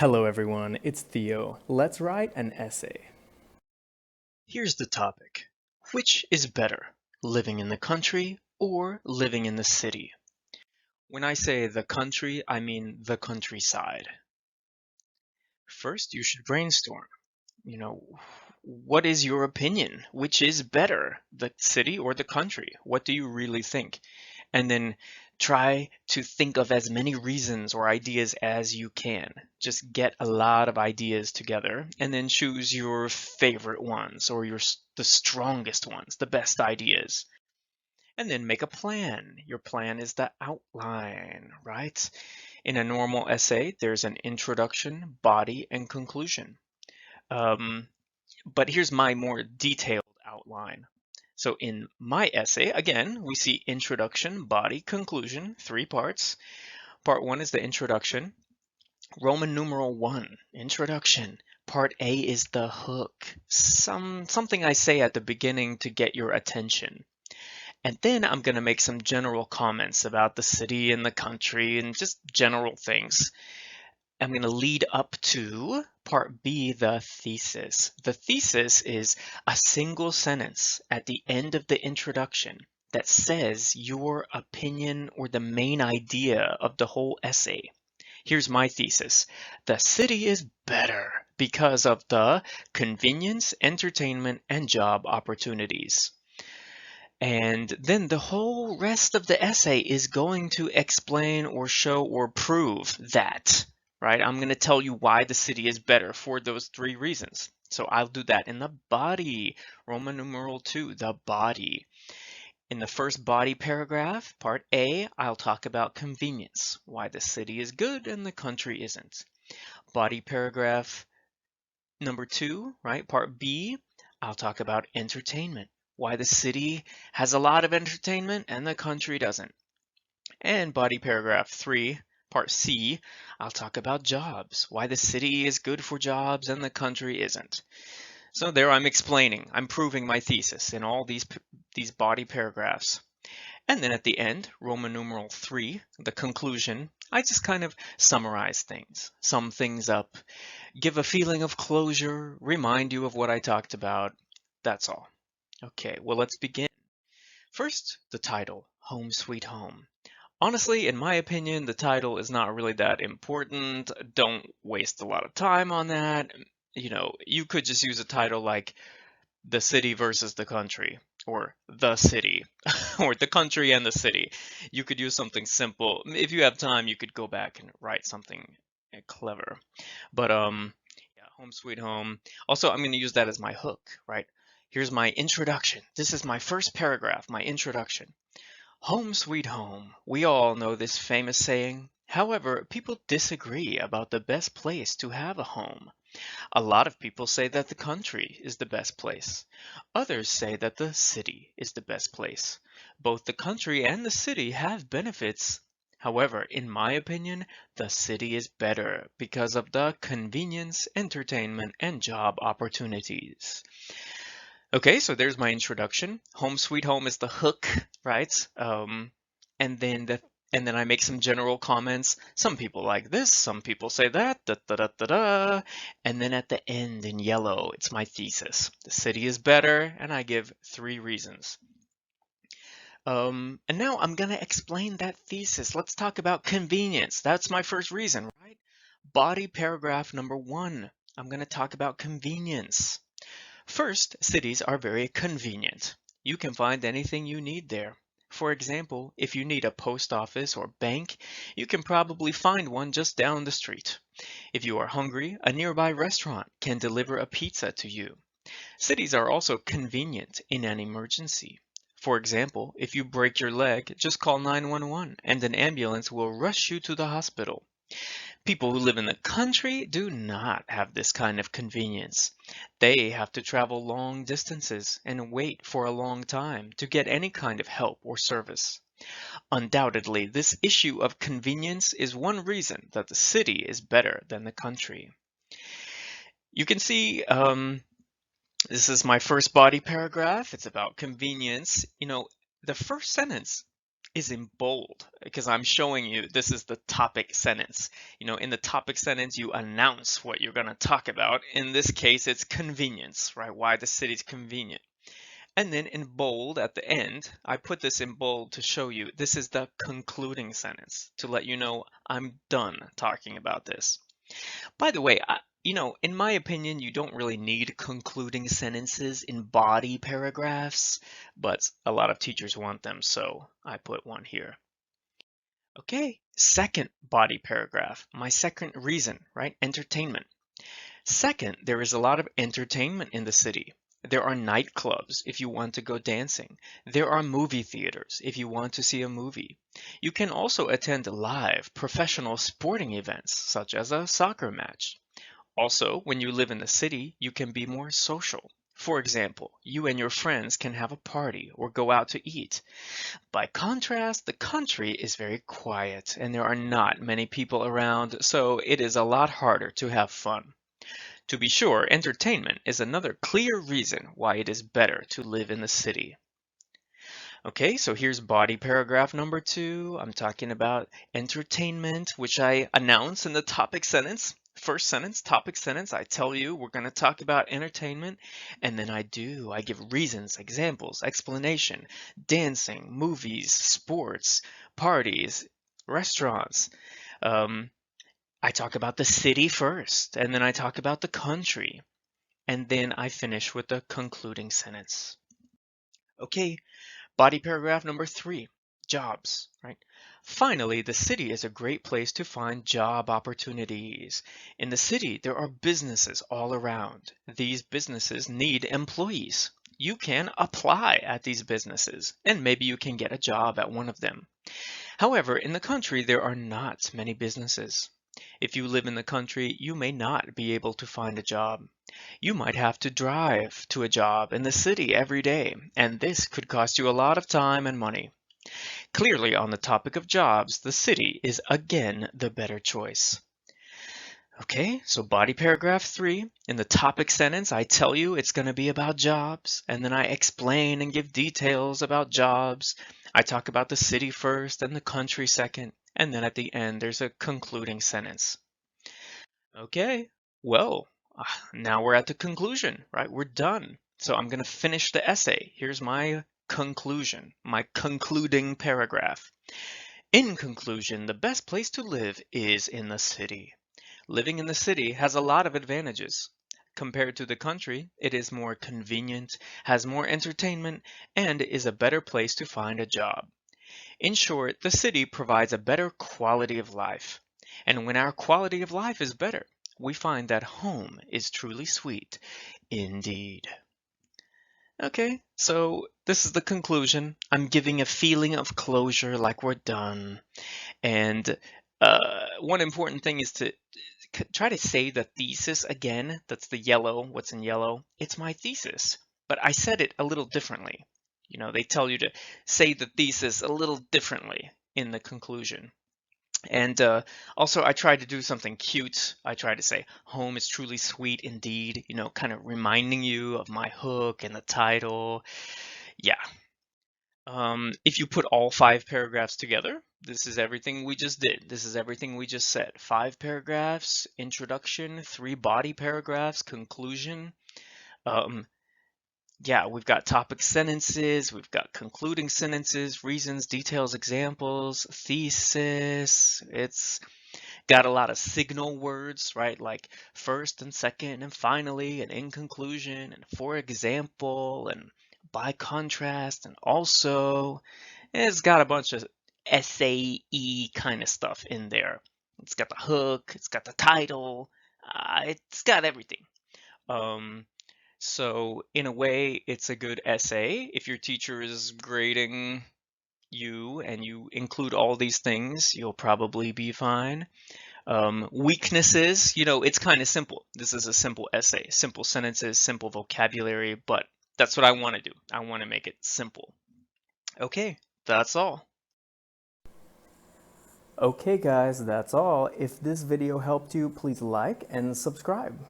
Hello everyone, it's Theo. Let's write an essay. Here's the topic. Which is better, living in the country or living in the city? When I say the country, I mean the countryside. First, you should brainstorm. You know, what is your opinion? Which is better, the city or the country? What do you really think? And then try to think of as many reasons or ideas as you can. Just get a lot of ideas together and then choose your favorite ones or the strongest ones, the best ideas. And then make a plan. Your plan is the outline, right? In a normal essay, there's an introduction, body, and conclusion. Um, but here's my more detailed outline. So in my essay, again, we see introduction, body, conclusion, three parts. Part one is the introduction. Roman numeral one, introduction. Part A is the hook, something I say at the beginning to get your attention. And then I'm going to make some general comments about the city and the country and just general things. I'm going to lead up to part B, the thesis. The thesis is a single sentence at the end of the introduction that says your opinion or the main idea of the whole essay. Here's my thesis. The city is better because of the convenience, entertainment, and job opportunities. And then the whole rest of the essay is going to explain or show or prove that, right? I'm going to tell you why the city is better for those three reasons. So I'll do that in the body, Roman numeral 2, the body. In the first body paragraph, part A, I'll talk about convenience, why the city is good and the country isn't. Body paragraph number 2, right, part B, I'll talk about entertainment, why the city has a lot of entertainment and the country doesn't. And body paragraph 3, part C, I'll talk about jobs, why the city is good for jobs and the country isn't. So there I'm explaining, I'm proving my thesis in all these body paragraphs. And then at the end, Roman numeral 3, the conclusion, I just kind of summarize things, sum things up, give a feeling of closure, remind you of what I talked about. That's all. Okay, well, let's begin. First, the title, Home Sweet Home. Honestly, in my opinion, the title is not really that important. Don't waste a lot of time on that. You could just use a title like The City versus the Country, or The City, or The Country and the City. You could use something simple. If you have time, you could go back and write something clever. But yeah, Home Sweet Home. Also, I'm going to use that as my hook, right? Here's my introduction. This is my first paragraph, my introduction. Home Sweet Home. We all know this famous saying. However, people disagree about the best place to have a home. A lot of people say that the country is the best place. Others say that the city is the best place. Both the country and the city have benefits. However, in my opinion, the city is better because of the convenience, entertainment, and job opportunities. Okay, so there's my introduction. Home Sweet Home is the hook, right? And then I make some general comments. Some people like this, some people say that, da da da da da. And then at the end in yellow, it's my thesis. The city is better, and I give three reasons. And now I'm gonna explain that thesis. Let's talk about convenience. That's my first reason, right? Body paragraph number 1. I'm gonna talk about convenience. First, cities are very convenient. You can find anything you need there. For example, if you need a post office or bank, you can probably find one just down the street. If you are hungry, a nearby restaurant can deliver a pizza to you. Cities are also convenient in an emergency. For example, if you break your leg, just call 911 and an ambulance will rush you to the hospital. People who live in the country do not have this kind of convenience. They have to travel long distances and wait for a long time to get any kind of help or service. Undoubtedly, this issue of convenience is one reason that the city is better than the country. You can see this is my first body paragraph. It's about convenience. The first sentence is in bold because I'm showing you this is the topic sentence. In the topic sentence, you announce what you're going to talk about. In this case, it's convenience, right? Why the city's convenient. And then in bold at the end, I put this in bold to show you this is the concluding sentence to let you know I'm done talking about this. By the way, in my opinion, you don't really need concluding sentences in body paragraphs, but a lot of teachers want them, so I put one here. Okay, second body paragraph, my second reason, right? Entertainment. Second, there is a lot of entertainment in the city. There are nightclubs if you want to go dancing. There are movie theaters if you want to see a movie. You can also attend live professional sporting events, such as a soccer match. Also, when you live in the city, you can be more social. For example, you and your friends can have a party or go out to eat. By contrast, the country is very quiet and there are not many people around, so it is a lot harder to have fun. To be sure, entertainment is another clear reason why it is better to live in the city. Okay, so here's body paragraph number 2. I'm talking about entertainment, which I announce in the topic sentence. First sentence, topic sentence, I tell you we're going to talk about entertainment, and then I give reasons, examples, explanation, dancing, movies, sports, parties, restaurants. Um, I talk about the city first, and then I talk about the country, and then I finish with the concluding sentence. Okay, body paragraph number 3, jobs, right? Finally, the city is a great place to find job opportunities. In the city, there are businesses all around. These businesses need employees. You can apply at these businesses, and maybe you can get a job at one of them. However, in the country, there are not many businesses. If you live in the country, you may not be able to find a job. You might have to drive to a job in the city every day, and this could cost you a lot of time and money. Clearly, on the topic of jobs, the city is again the better choice. Okay, so body paragraph 3. In the topic sentence, I tell you it's going to be about jobs, and then I explain and give details about jobs. I talk about the city first and the country second, and then at the end, there's a concluding sentence. Okay, well, now we're at the conclusion, right? We're done. So I'm going to finish the essay. Here's my conclusion, my concluding paragraph. In conclusion, the best place to live is in the city. Living in the city has a lot of advantages. Compared to the country, it is more convenient, has more entertainment, and is a better place to find a job. In short, the city provides a better quality of life. And when our quality of life is better, we find that home is truly sweet indeed. Okay, so this is the conclusion. I'm giving a feeling of closure like we're done. And one important thing is to try to say the thesis again. That's the yellow, what's in yellow. It's my thesis, but I said it a little differently. They tell you to say the thesis a little differently in the conclusion. And also, I tried to do something cute. I tried to say, home is truly sweet indeed, kind of reminding you of my hook and the title. Yeah. If you put all 5 paragraphs together, this is everything we just did. This is everything we just said. 5 paragraphs, introduction, 3 body paragraphs, conclusion. Um, yeah, we've got topic sentences, we've got concluding sentences, reasons, details, examples, thesis. It's got a lot of signal words, right? Like first and second and finally and in conclusion and for example and by contrast and also. It's got a bunch of essay-y kind of stuff in there. It's got the hook, it's got the title, it's got everything. Um, so in a way, it's a good essay. If your teacher is grading you and you include all these things, you'll probably be fine. Weaknesses, it's kind of simple. This is a simple essay, simple sentences, simple vocabulary, but that's what I want to do. I want to make it simple. Okay, that's all. Okay guys, that's all. If this video helped you, please like and subscribe.